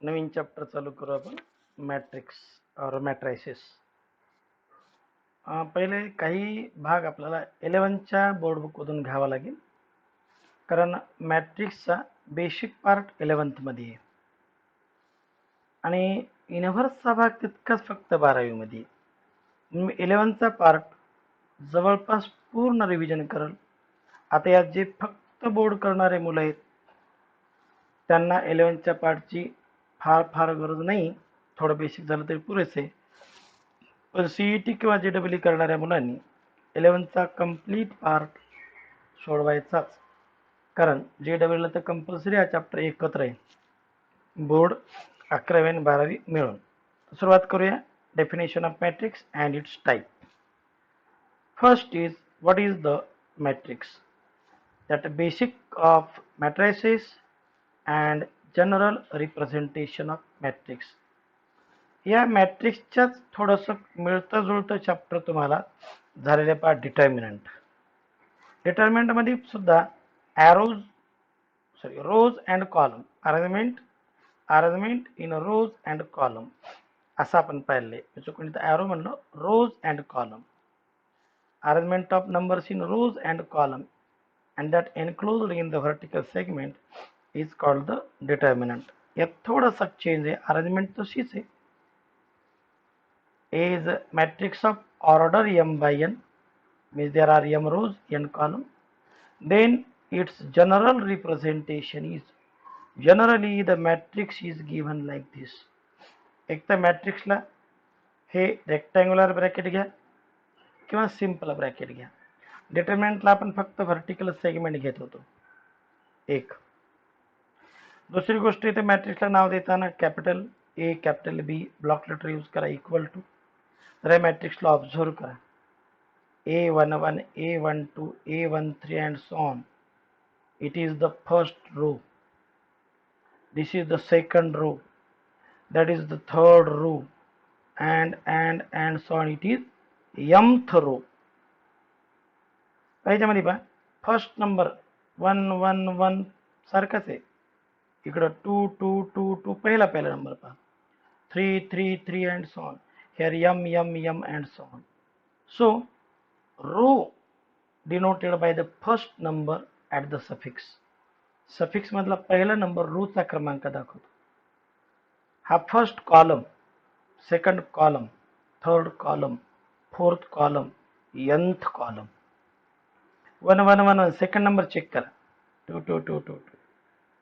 नवीन chapter चालू करू आपण मॅट्रिक्स और मॅट्रायसिस. पहिले काही भाग आपल्याला 11च्या बोर्ड बुकमधून घ्यावा लागेल, कारण मॅट्रिक्सचा बेसिक पार्ट 11th आहे आणि युनिव्हर्सचा भाग तितकाच फक्त 12वीमध्ये. 11चा पार्ट जवळपास पूर्ण रिव्हिजन करल. आता यात जे फक्त बोर्ड करणारे मुलं आहेत त्यांना 11च्या पार्टची फार गरज नाही, थोडं बेसिक झालं तरी पुरेसे. पण CET किंवा JEE करणाऱ्या मुलांनी 11चा कंप्लीट पार्ट सोडवायचाच, कारण JEE तर कंपल्सरी हा चॅप्टर एकत्र आहे, बोर्ड 11वी आणि 12वी मिळून. सुरुवात करूया. Definition of matrix and it's type. First is what is the matrix? That basic of मॅट्रायसिस and general representation of matrix. या मॅट्रिक्सच्याच थोडंसं मिळतं जुळतं चॅप्टर तुम्हाला झालेले पहा. डिटर्मिनंटमध्ये सुद्धा rows and column arrangement in rows and column असं आपण पाहिलंय. चुकून इथं ॲरो म्हणलं, rows and column. Arrangement of numbers in rows and column and that enclosed in the vertical segment is called the determinant. यात थोडासा चेंज आहे, arrangement तशीच आहे. A is a matrix of order m by n, means there are m rows, n column. Then its general representation is, generally the matrix is given like this. एक तर मॅट्रिक्सला हे rectangular bracket घ्या किंवा simple bracket घ्या. डिटर्मिनंटला आपण फक्त vertical segment घेत होतो. एक दुसरी गोष्ट, इथे मॅट्रिक्सला नाव देताना capital A capital B block letter use करा, इक्वल टू. तर या मॅट्रिक्सला ऑब्झर्व करा. A11 A12 A13 and so on. It is the first row, this is the second row, that is the third row, and so on. It is mth row. याच्यामध्ये पहा, first number 1 1 1 सारखाच आहे. इकडं 2 2 2 2 पहिला number पहा, 3 3 3 and so on. Here m and so on. So row denoted by the first number at the suffix. Suffix मधला पहिला number row चा क्रमांक दाखवतो. हा first column, second column, third column, fourth column, nth column. 1 1 1 1 second number check करा, 2 2 2 2 2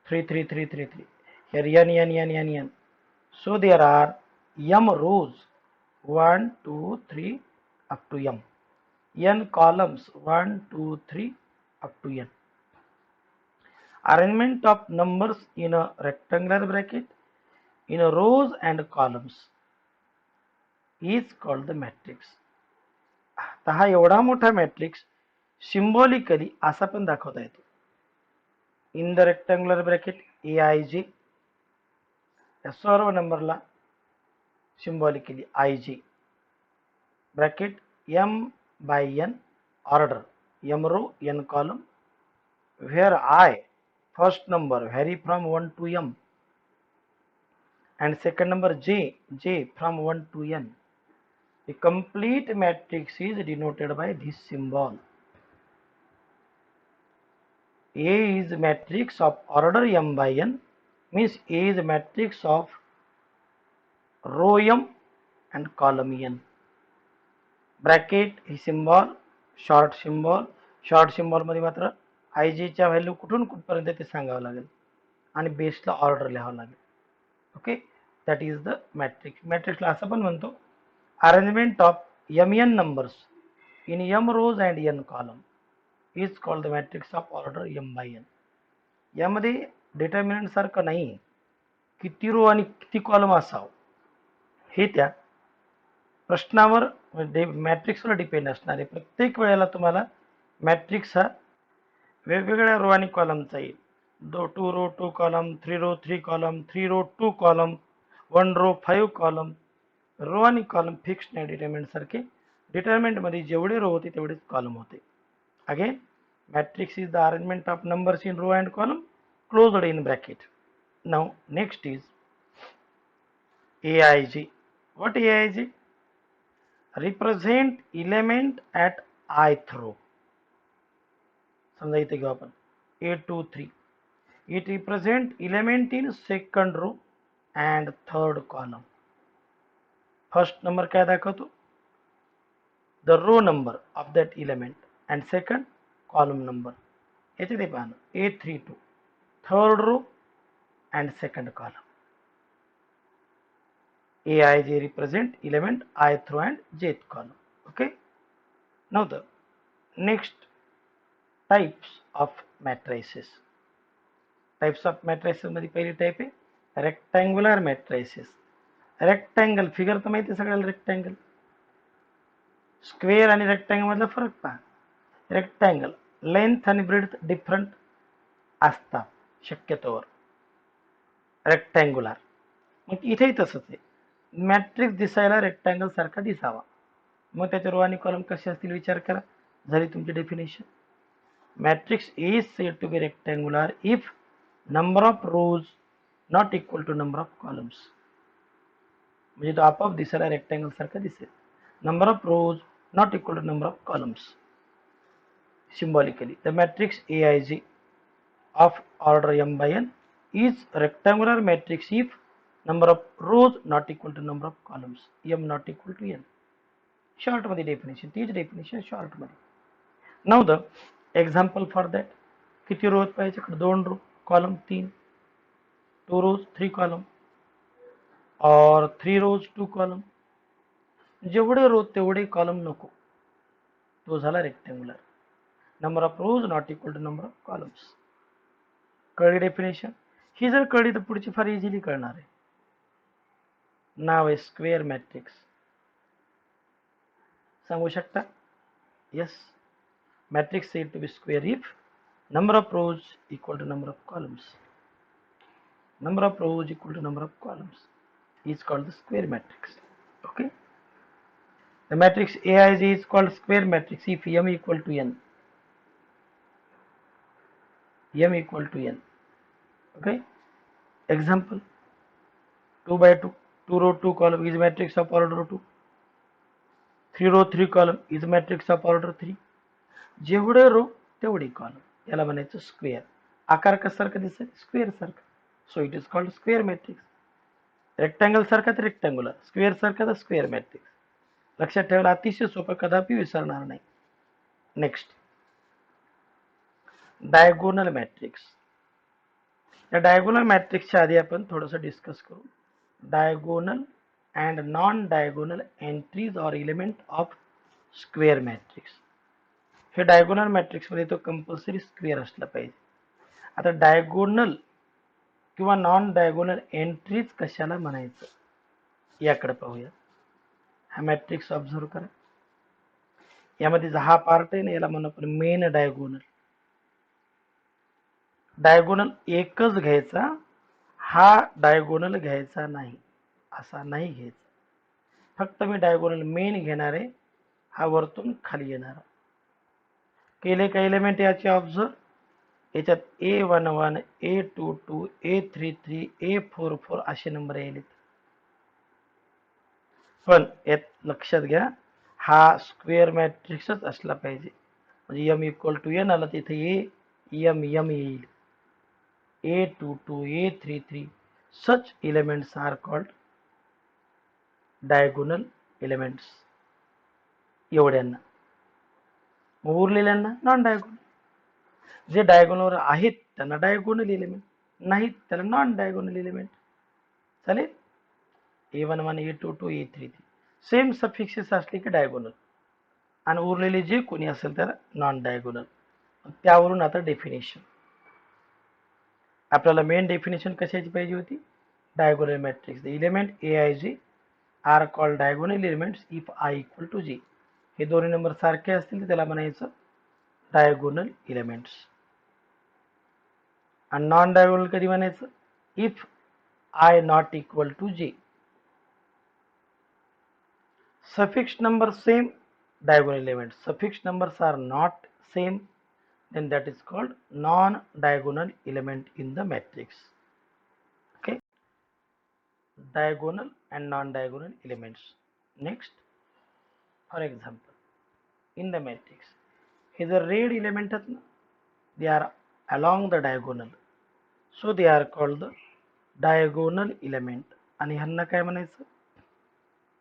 3 3 3 3 3. Here n. So there are m rows 1 2 3 up to m. N columns 1 2 3 up to n. Arrangement of numbers in a rectangular bracket in a rows and columns is called the matrix. आता हा एवढा मोठा matrix symbolically असा पण दाखवता येतो. In the rectangular bracket AIJ, या सर्व नंबरला symbolically IJ bracket m by n order, m row n column, where I first number vary from 1 to m and second number j from 1 to n. The complete matrix is denoted by this symbol. A is matrix of order m by n, means A is matrix of row m and column n. Bracket he symbol short symbol मध्ये मात्र IJ च्या value कुठून कुठपर्यंत ते सांगावं लागेल आणि बेसला order लिहावं लागेल. Okay, that is the matrix. मॅट्रिक्सला असं पण म्हणतो, arrangement of mn numbers in m rows and n column is called the matrix of order m by n. यामध्ये डिटर्मिनंट सारखं नाही किती रो आणि किती कॉलम असावं, हे त्या प्रश्नावर मॅट्रिक्सवर डिपेंड असणार आहे. प्रत्येक वेळेला तुम्हाला मॅट्रिक्स हा वेगवेगळ्या रो आणि कॉलमचा येईल. 2 row 2 column, 3 row 3 column, 3 row 2 column, 1 row 5 column. Row आणि कॉलम फिक्स नाही डिटर्मिनंट सारखे. डिटर्मिनंट मध्ये जेवढे रो होते तेवढेच कॉलम होते. Again, matrix is the arrangement of numbers in row and column closed in bracket. Now next is AIG. What AIG? Represent element at ith row. समजा इथे घेऊ आपण A23. It represent element in second row and third column. First number काय दाखवतो? The row number of that element and second column number. याचे ते पाहणं A32 third row and second column. AIJ represent element ith row and jth column. Okay. Now the next types of matrices. Types of matrices मध्ये पहिली type आहे rectangular matrices. Rectangle figure तर माहिती आहे सगळ्याला रेक्टँगल. स्क्वेअर आणि rectangle मधला फरक पहा. रेक्टँगल लेंथ आणि ब्रेड्थ डिफरंट असतात शक्यतोवर. रेक्टँग्युलर मग इथेही तसंच आहे. मॅट्रिक्स दिसायला रेक्टँगल सारखा दिसावा. मग त्याचे रो आणि कॉलम कसे असतील विचार करा. झाली तुमची definition. Matrix is said to be rectangular if number of rows not equal to number of columns. म्हणजे तो आपोआप दिसायला रेक्टँगल सारखा दिसेल. Number of rows not equal to number of columns. Symbolically, the matrix AIG of order m by n is rectangular matrix if number of rows not equal to number of columns. M not equal to n. Short मध्ये definition. तीच definition short मध्ये. Now the example for that. किती rows पाहिजे? 2 row, column 3, 2 rows 3 column और 3 rows 2 column. जेवढे row तेवढे column नको. तो झाला rectangular. Number of rows not equal to number of columns. कळली डेफिनेशन. ही जर कळली तर पुढची फार इझिली कळणार आहे. नाव आहे स्क्वेअर मॅट्रिक्स. सांगू शकता? Yes. Matrix said to be square if number of rows equal to number of columns. Number of rows equal to number of columns is called the square matrix. Okay. The matrix AIG is called square matrix if m equal to n. M equal to n. Okay. Example: 2 by 2, 2 row 2 column is matrix of order 2. 3 row 3 column is matrix of order 3. जेवढे row तेवढे column. याला म्हणायचं square. आकार कसारखा दिसेल? Square सारखा. So it is called square matrix. Rectangle सारखा तर rectangular, square सारखा तर स्क्वेअर मॅट्रिक्स. लक्षात ठेवायला अतिशय सोपं, कदापि विसरणार नाही. Next, diagonal matrix. या डायगोनल मॅट्रिक्सच्या आधी आपण थोडंसं डिस्कस करू. Diagonal and non diagonal entries or element of square matrix. हे डायगोनल मॅट्रिक्स मध्ये तो कंपल्सरी स्क्वेअर असला पाहिजे. आता डायगोनल किंवा नॉन डायगोनल एंट्रीज कशाला म्हणायचं याकडे पाहूया. हा मॅट्रिक्स ऑब्झर्व करा. यामध्ये हा पार्ट आहे ना, याला म्हणू आपण मेन डायगोनल. डायगोनल एकच घ्यायचा, हा डायगोनल घ्यायचा नाही, असा नाही घ्यायचा. फक्त मी डायगोनल मेन घेणार आहे, हा वरतून खाली येणार. केले का एलिमेंट याचे ऑब्झर्व. याच्यात A11, A22, A33, A44 असे नंबर येईल. पण यात लक्षात घ्या, हा स्क्वेअर मॅट्रिक्सच असला पाहिजे. म्हणजे m इक्वल टू n आला तिथे m येईल. A22, A33 such elements are called diagonal elements. एवढ्यांना. उरलेल्यांना नॉन डायगोनल. जे डायगोनल आहेत त्यांना डायगोनल एलिमेंट, नाहीत त्याला नॉन डायगोनल एलिमेंट. चालेल. A11, A22, A33 same suffixes असले की डायगोनल, आणि उरलेले जे कोणी असेल त्याला नॉन डायगोनल. त्यावरून आता डेफिनेशन. आपल्याला मेन डेफिनेशन कशाची पाहिजे होती? Diagonal matrix. The element AIG are called diagonal elements if I equal to J. हे दोन्ही नंबर सारखे असतील तर त्याला म्हणायचं डायगोनल एलिमेंट्स. आणि नॉन डायगोनल कधी म्हणायचं? If I not equal to J. Suffix number same, diagonal elements. Suffix numbers are not same, then that is called non-diagonal element in the matrix. Okay. diagonal and non-diagonal elements. Next, for example, in the matrix, here the red element आहेत ना, they are along the diagonal, so they are called the diagonal element. आणि ह्यांना काय म्हणायचं,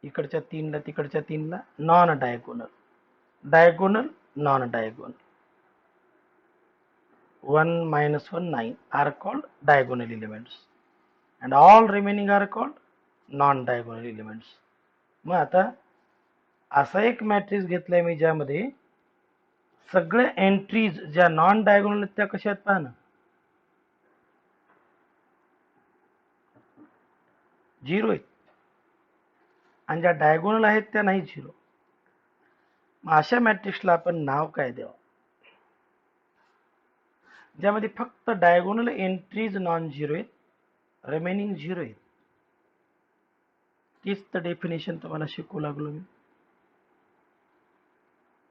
इकडच्या तीनला तिकडच्या तीनला non diagonal, diagonal non diagonal. 1 minus 1 9 are called diagonal elements and all remaining are called non-diagonal elements. मग आता असा एक मॅट्रिक्स घेतलाय मी ज्यामध्ये सगळे एंट्रीज ज्या नॉन डायगोनल आहेत त्या कशा आहेत पहा ना, 0 आहेत आणि ज्या डायगोनल आहेत त्या नाही 0. मग अशा मॅट्रिक्सला आपण नाव काय द्यावं, ज्यामध्ये फक्त डायगोनल एंट्रीज नॉन 0 आहेत, रिमेनिंग 0 आहेत. तीच तर डेफिनेशन तुम्हाला शिकवू लागलो मी.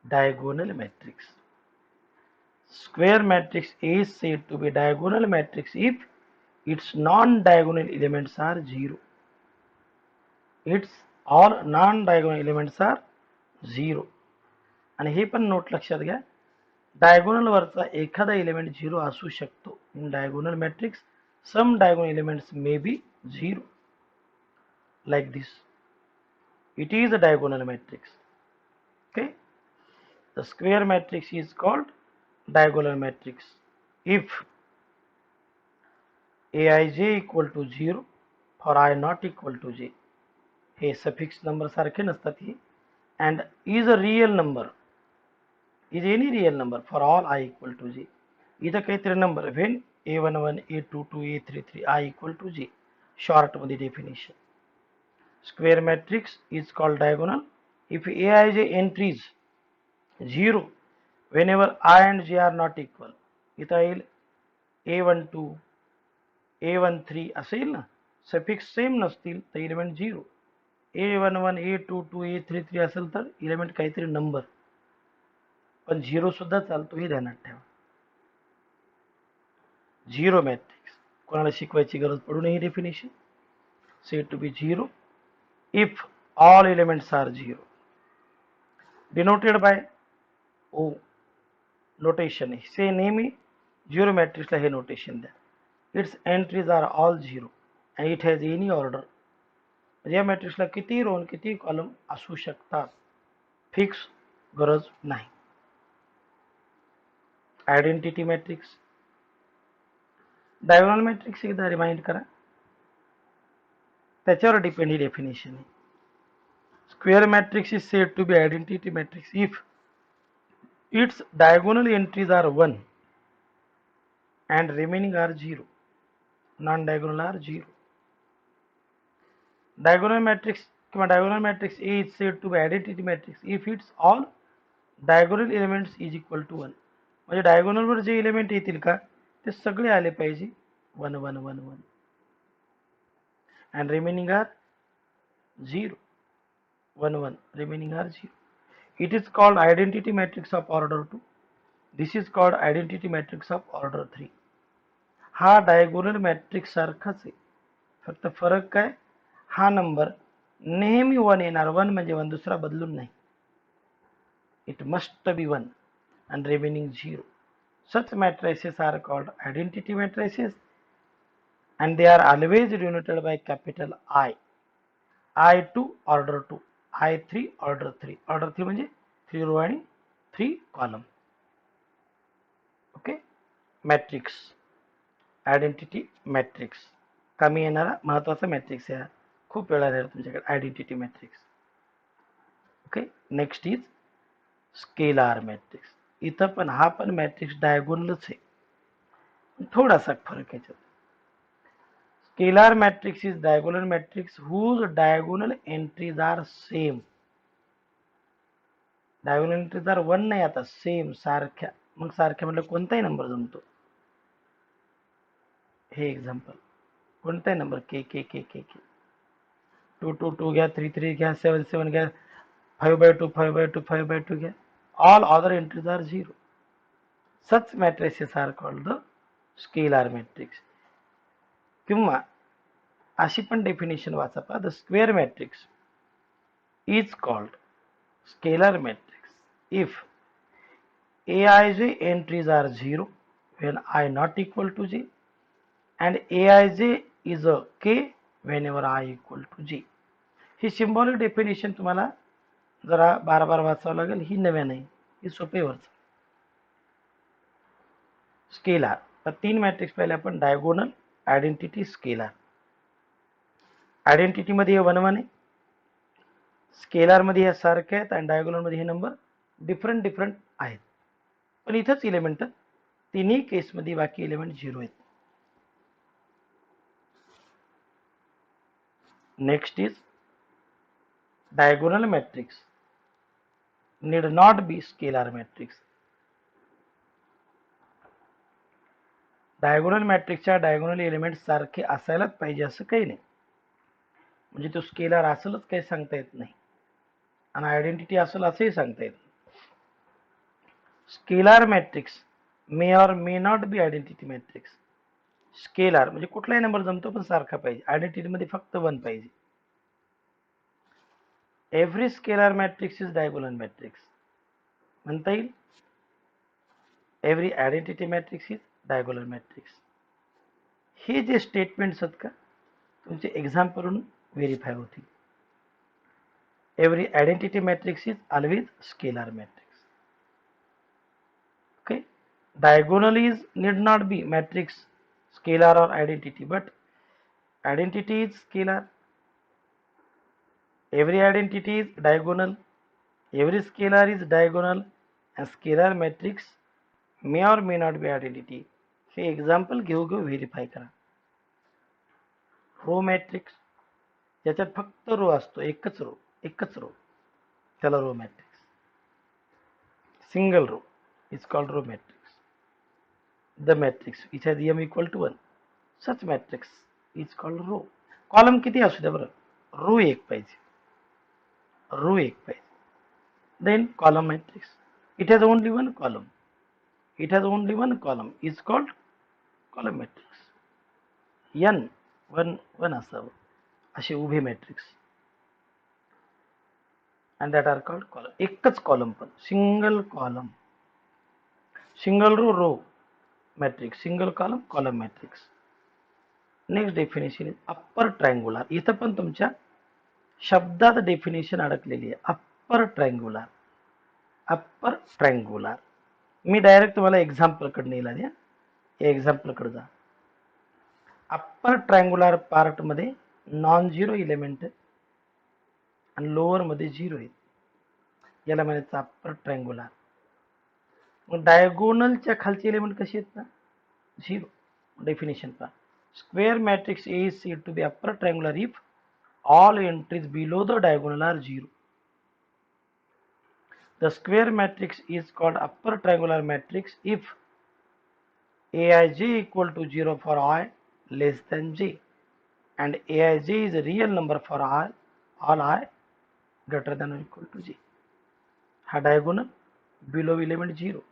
Diagonal matrix. Square matrix is said to be diagonal matrix if its non-diagonal elements are 0. Its all non-diagonal elements are 0. आणि हे पण नोट लक्षात घ्या, डायगोनल वरचा एखादा एलिमेंट 0 असू शकतो. In diagonal matrix some diagonal elements may be 0, like this. It is a diagonal matrix. Okay. The square matrix is called diagonal matrix if aij equal to 0 for I not equal to j. हे suffix number सारखे नसतात हे. and is a real number, is any real number for all I equal to j. इथं काहीतरी number when a11 a22 a33 I equal to j, short मध्ये definition. Square matrix is called diagonal if aij entries 0 whenever I and j are not equal. इथं येईल a12 a13 असं येईल ना, suffix same नसतील तर एलिमेंट 0. a11 a22 a33 असेल तर एलिमेंट काहीतरी नंबर, पण 0 सुद्धा चालतो, हे ध्यानात ठेवा. 0 मॅट्रिक्स कोणाला शिकवायची गरज पडू नये. Definition said to be 0 if all elements are 0, denoted by O notation आहे. से नेहमी 0 मॅट्रिक्सला हे नोटेशन द्या. It's entries are all 0 and it has any order. या मॅट्रिक्सला किती रो आणि किती कॉलम असू शकतात, फिक्स गरज नाही. आयडेंटिटी मॅट्रिक्स, डायगोनल मॅट्रिक्स एकदा रिमाइंड करा, त्याच्यावर डिपेंड ही डेफिनेशन आहे. Square matrix is said to be identity matrix if its diagonal entries are 1 and remaining are 0. Non-diagonal are 0. Diagonal matrix किंवा diagonal matrix A is said to be identity matrix if its all diagonal elements is equal to 1. म्हणजे diagonal वर जे element येतील का ते सगळे आले पाहिजे 1 1 1 1 and remaining are 0 1 1 remaining are 0. It is called identity matrix of order 2. This is called identity matrix of order 3. हा डायगोनल मॅट्रिक्स सारखाच आहे, फक्त फरक काय, हा नंबर नेहमी 1 येणार. 1 म्हणजे 1, दुसरा बदलून नाही. It must be 1 and remaining 0. Such matrices are called identity matrices and they are always denoted by capital I. I2 order 2, I3 order 3. Order 3 म्हणजे 3 रो आणि 3 column. Okay. Matrix, identity matrix, कमी येणारा महत्वाचा मॅट्रिक्स आहे, खूप वेळा राहील तुमच्याकडे identity matrix. Okay. Next is scalar matrix. इथं पण हा पण मॅट्रिक्स डायगोनलच आहे, थोडासा फरक आहे. Scalar matrix is diagonal matrix whose diagonal entries are same. Diagonal entries are 1 नाही, आता सेम सारख्या. मग सारख्या म्हटलं कोणताही नंबर जमतो. हे एक्झाम्पल, कोणताही नंबर के के के के के 2 2 2 घ्या, 3 3 घ्या, 7 7 घ्या, 5/2 5/2 5/2 घ्या. All other entries are 0. Such matrices are called the scalar matrix. किंवा अशी पण डेफिनेशन वाचा पहा. The square matrix is called scalar matrix if aij entries are 0 when I not equal to j and aij is a k whenever I equal to j. He symbolic definition तुम्हाला जरा बार बार वाचावं लागेल. ही नव्या नाही, ही सोपेवरच. Scalar तर 3 matrix पहिले आपण. Diagonal, identity, scalar. Identity मध्ये हे 1 1 आहे, स्केलार मध्ये हे सारखे आहेत आणि डायगोनल मध्ये हे नंबर डिफरंट आहेत. पण इथंच एलिमेंट तिन्ही केसमध्ये बाकी एलिमेंट 0 आहेत. Next is diagonal matrix need not be scalar matrix. Diagonal मॅट्रिक्सच्या डायगोनल एलिमेंट सारखे असायलाच पाहिजे असं काही नाही. म्हणजे तो स्केलार असेलच काही सांगता येत नाही आणि आयडेंटिटी असेल असंही सांगता येत नाही. Scalar matrix may or may not be identity matrix. Scalar म्हणजे कुठलाही नंबर जमतो पण सारखा पाहिजे. आयडेंटिटी मध्ये फक्त 1 पाहिजे. Every scalar matrix is diagonal matrix म्हणता येईल. Every identity matrix is diagonal matrix. हे जे स्टेटमेंट्स आहेत का तुमचे एक्झाम करून व्हेरीफाय होतील. Every identity matrix is always scalar matrix. Okay. Diagonal is need not be matrix scalar और identity but identity is scalar. Every identity is diagonal, every scalar is diagonal, and scalar matrix may or may not be identity. हे example घेऊ verify करा. Row matrix ज्याच्यात फक्त row असतो, एकच row त्याला row matrix. Single row is called row matrix. The matrix which has m equal to 1 such matrix is called row. Column किती असू द्या बरं, रो एक पाहिजे. रो एक पाहिजे. Then column matrix. It has only one column. It has only one column is called column matrix. n 1 असावं असे उभे matrix and that are called column. एकच कॉलम पण single column, single row matrix, single column matrix. Next definition is upper triangular. इथं पण तुमच्या शब्दात definition अडकलेली आहे. Upper triangular. मी डायरेक्ट तुम्हाला एक्झाम्पल कडे नेला द्या. या एक्झाम्पल कडे जा. अप्पर ट्रायंगुलर पार्ट मध्ये नॉन झिरो एलिमेंट आहे आणि लोअर मध्ये 0 आहे. याला म्हणायचं अप्पर ट्रायंगुलर. मग डायगोनलच्या खालचे एलिमेंट कसे आहेत ना 0. डेफिनेशन पहा. Square matrix A is said to be upper triangular if all entries below the diagonal are 0. The square matrix is called upper triangular matrix if aij equal to 0 for I less than j and aij is a real number for all I greater than or equal to j. हा diagonal below element 0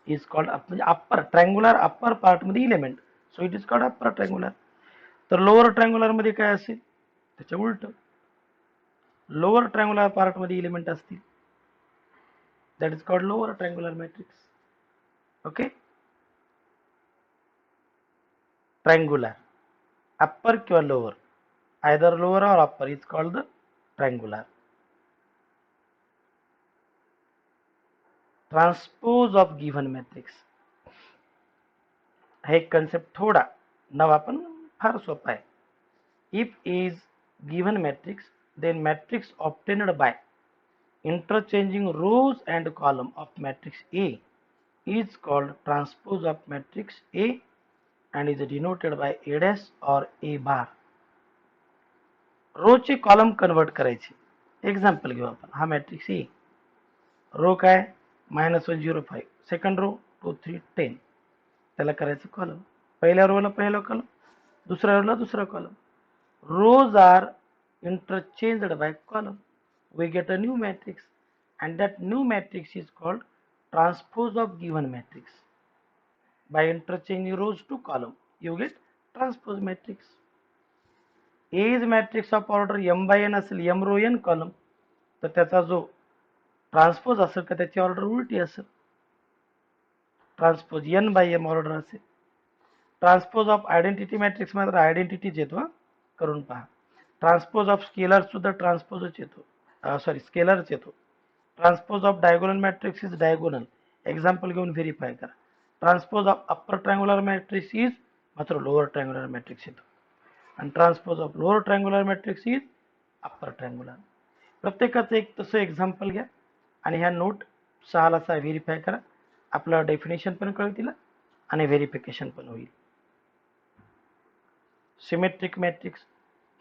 is called upper triangular upper part मध्ये element, so it is called upper triangular. तर lower triangular मध्ये काय असेल त्याच्या उलट. Lower triangular part मध्ये element असतील that is called lower triangular matrix. Okay. Triangular upper किंवा लोअर, आयदर लोअर और upper is called the triangular. Transpose of given matrix. हा एक कन्सेप्ट थोडा नवा पण फार सोपा आहे. If is given matrix then matrix obtained by interchanging rows and column of matrix A is called transpose of matrix A and is denoted by A dash or A bar. Row चे column convert करायचे. Example घेऊ आपण. हा matrix ए, row काय -1 0 5, second row 2 3 10, त्याला करायचं column. पहिल्या रोला पहिला कॉलम, दुसऱ्या रोला दुसरा column. Rows are interchanged by column, we get a new matrix and that new matrix is called transpose of given matrix. by interchanging rows to column. You get transpose matrix. A is matrix of order m by n असेल, m row n column, तर त्याचा जो transpose असेल का त्याची order उलटी असेल, transpose n by m order असेल. ट्रान्सपोज ऑफ आयडेंटिटी मॅट्रिक्स मात्र आयडेंटिटीच येतो, करून पहा. ट्रान्सपोज ऑफ स्केलर सुद्धा ट्रान्सपोजच येतो, सॉरी स्केलरच येतो. Transpose of diagonal matrix is diagonal, example घेऊन व्हेरीफाय करा. Transpose of upper triangular matrix is मात्र लोअर ट्रायंगुलर मॅट्रिक्स येतो, आणि transpose of lower triangular matrix is upper triangular. प्रत्येकाचं एक तसं एक्झाम्पल घ्या आणि ह्या नोट 6 व्हेरीफाय करा. आपलं डेफिनेशन पण कळतील आणि व्हेरिफिकेशन पण होईल. सिमेट्रिक मॅट्रिक्स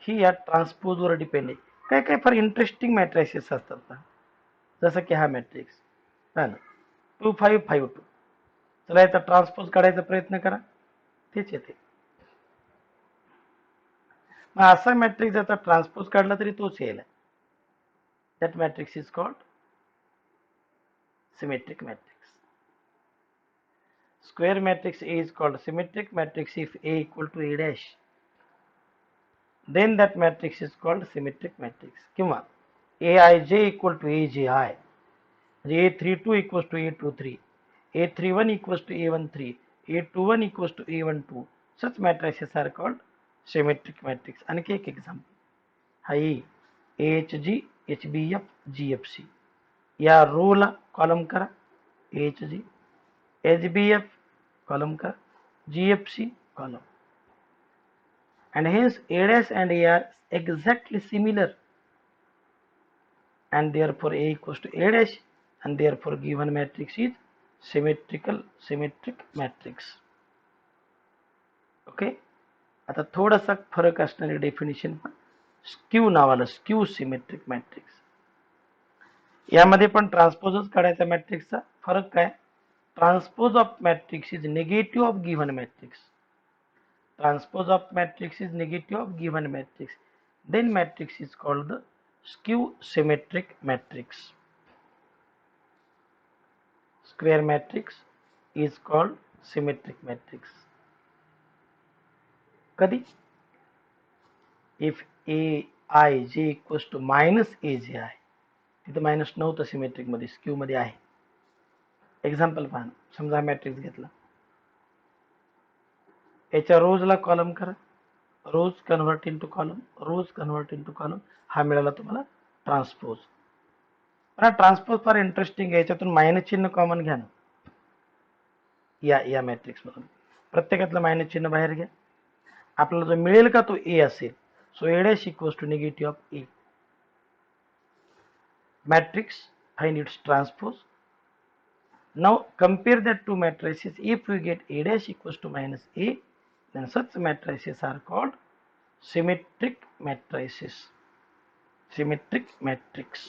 ही या ट्रान्सपोजवर डिपेंड आहे. काय काय फार इंटरेस्टिंग मॅट्रिसेस असतात ना, जसं की हा मॅट्रिक्स हा ना 2552. चला याचा ट्रान्सपोज काढायचा प्रयत्न करा, तेच येते. मग असा मॅट्रिक्स ज्याचा ट्रान्सपोज काढला तरी तोच येईल. That matrix is called symmetric matrix. Square matrix A is called symmetric matrix if A equal to A dash. Then that matrix is called symmetric matrix. किंवा Aij equal to Aj, A32 equals to A23, A31 equals to A13, A21 equals to A12. Such matrices are called symmetric matrix. आणखी एक example, हा AHG, HBF, GFC. या रोला column करा, AHG, HBF column का GFC column, and hence A dash and A are exactly similar, and therefore A equals to A dash, and therefore given matrix is symmetric matrix. Okay. आता थोडासा फरक असणारी definition पण skew नावाला, skew symmetric matrix. यामध्ये पण ट्रान्सपोजच काढायचा मॅट्रिक्सचा. फरक काय, transpose of matrix is negative of given matrix. Transpose of matrix is negative of given matrix. Then matrix is called the skew symmetric matrix. Square matrix is called symmetric matrix. कधी, if Aij equals to minus Aj, तिथे minus नव्हतं symmetric मध्ये, skew मध्ये आहे. Example पहा, समजा matrix घेतला, याच्या रोजला कॉलम करा, रोज कन्वर्ट इंटू कॉलम, रोज कन्वर्ट इंटू कॉलम, हा मिळाला तुम्हाला ट्रान्सपोज. पण ट्रान्सपोज फार इंटरेस्टिंग आहे. याच्यातून मायनस चिन्ह कॉमन घ्या ना, या मॅट्रिक्स मधून प्रत्येकातलं मायनस चिन्ह बाहेर घ्या. आपल्याला जो मिळेल का तो ए असेल. So A dash equals to negative of A. Matrix find its transpose. Now compare that two matrices. If we get A dash equals to minus A, then such matrices are called symmetric matrices. Symmetric matrix.